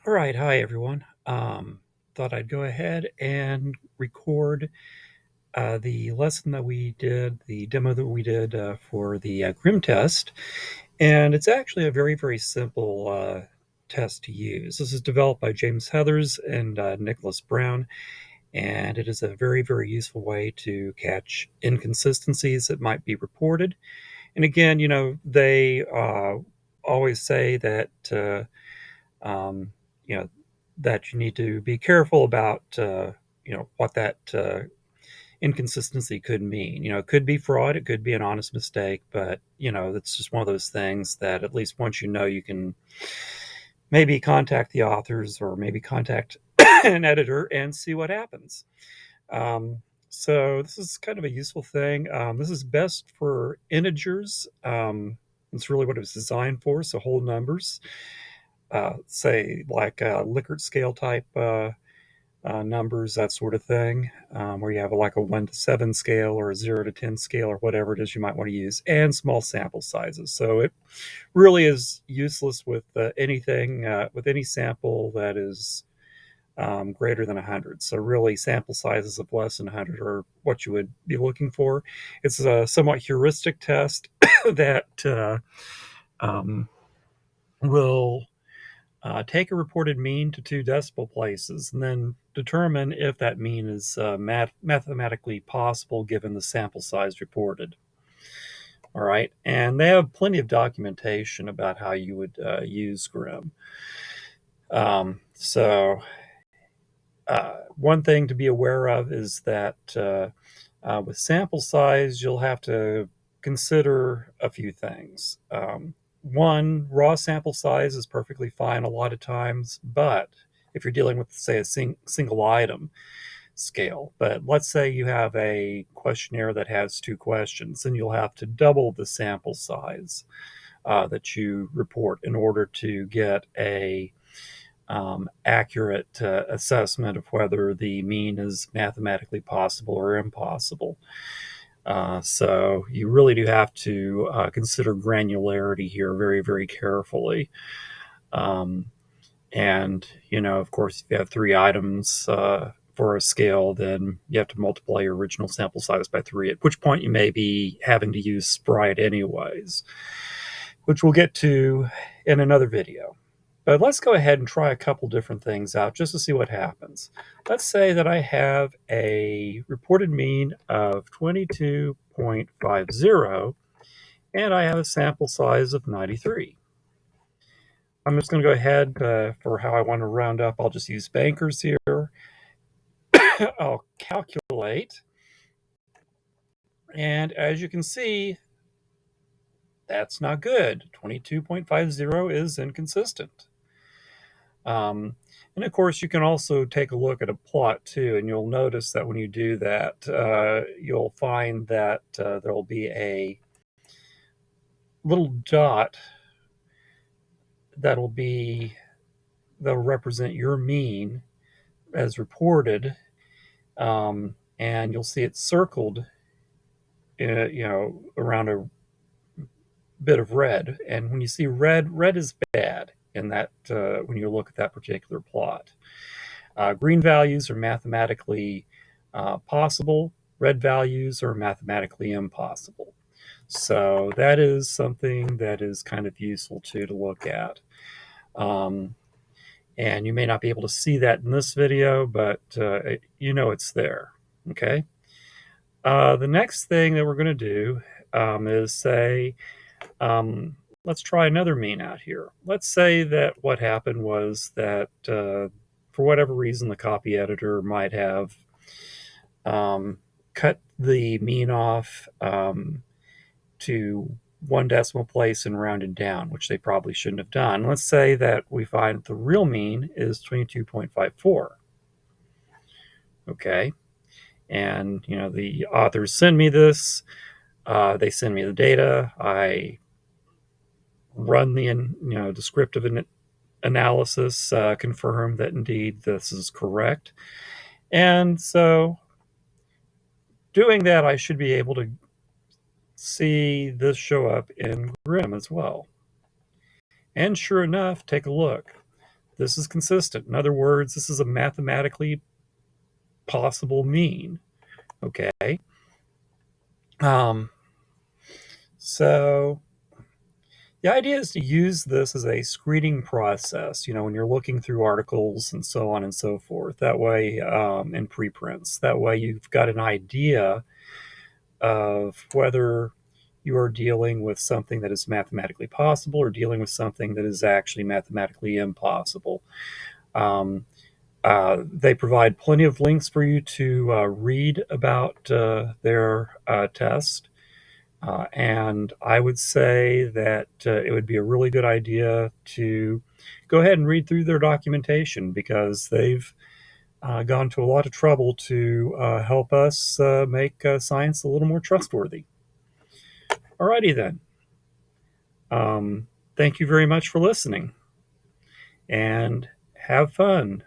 All right, hi everyone. Thought I'd go ahead and record the lesson that we did, the demo that we did for the Grim test, and it's actually a very, very simple test to use. This is developed by James Heathers and Nicholas Brown, and it is a very, very useful way to catch inconsistencies that might be reported. And again, they always say that. Um, you know that you need to be careful about what that inconsistency could mean. It could be fraud, it could be an honest mistake, but it's just one of those things that at least once you can maybe contact the authors or maybe contact an editor and see what happens. So this is kind of a useful thing. This is best for integers. It's really what it was designed for, so whole numbers, say like Likert scale type numbers, that sort of thing, where you have like a 1 to 7 scale or a 0 to 10 scale or whatever it is you might want to use, and small sample sizes. So it really is useless with anything, with any sample that is greater than 100. So really sample sizes of less than 100 are what you would be looking for. It's a somewhat heuristic test that um, will take a reported mean to two decimal places and then determine if that mean is mathematically possible given the sample size reported. All right, and they have plenty of documentation about how you would use GRIM. One thing to be aware of is that with sample size, you'll have to consider a few things. One, raw sample size is perfectly fine a lot of times, but if you're dealing with, say, a single item scale, but let's say you have a questionnaire that has two questions, then you'll have to double the sample size that you report in order to get a accurate assessment of whether the mean is mathematically possible or impossible. So you really do have to consider granularity here very, very carefully. Um, and, of course, if you have three items for a scale, then you have to multiply your original sample size by 3, at which point you may be having to use Sprite anyways, which we'll get to in another video. But let's go ahead and try a couple different things out just to see what happens. Let's say that I have a reported mean of 22.50 and I have a sample size of 93. I'm just going to go ahead for how I want to round up. I'll just use bankers here. I'll calculate. And as you can see, that's not good. 22.50 is inconsistent. And of course, you can also take a look at a plot too, and you'll notice that when you do that, you'll find that there'll be a little dot that'll represent your mean as reported, and you'll see it circled, around a bit of red. And when you see red, red is bad in that when you look at that particular plot. Green values are mathematically possible. Red values are mathematically impossible. So that is something that is kind of useful too to look at. And you may not be able to see that in this video, but it's there. Okay. The next thing that we're going to do is say, let's try another mean out here. Let's say that what happened was that for whatever reason, the copy editor might have cut the mean off to one decimal place and rounded down, which they probably shouldn't have done. Let's say that we find the real mean is 22.54. Okay. And, the authors send me this. They send me the data. I run the descriptive analysis, confirm that indeed this is correct. And so doing that, I should be able to see this show up in GRIM as well. And sure enough, take a look. This is consistent. In other words, this is a mathematically possible mean. Okay. Um, so the idea is to use this as a screening process, when you're looking through articles and so on and so forth. That way, in preprints, that way you've got an idea of whether you are dealing with something that is mathematically possible or dealing with something that is actually mathematically impossible. Um, they provide plenty of links for you to read about their test. And I would say that it would be a really good idea to go ahead and read through their documentation because they've gone to a lot of trouble to help us make science a little more trustworthy. Alrighty then. Thank you very much for listening and have fun.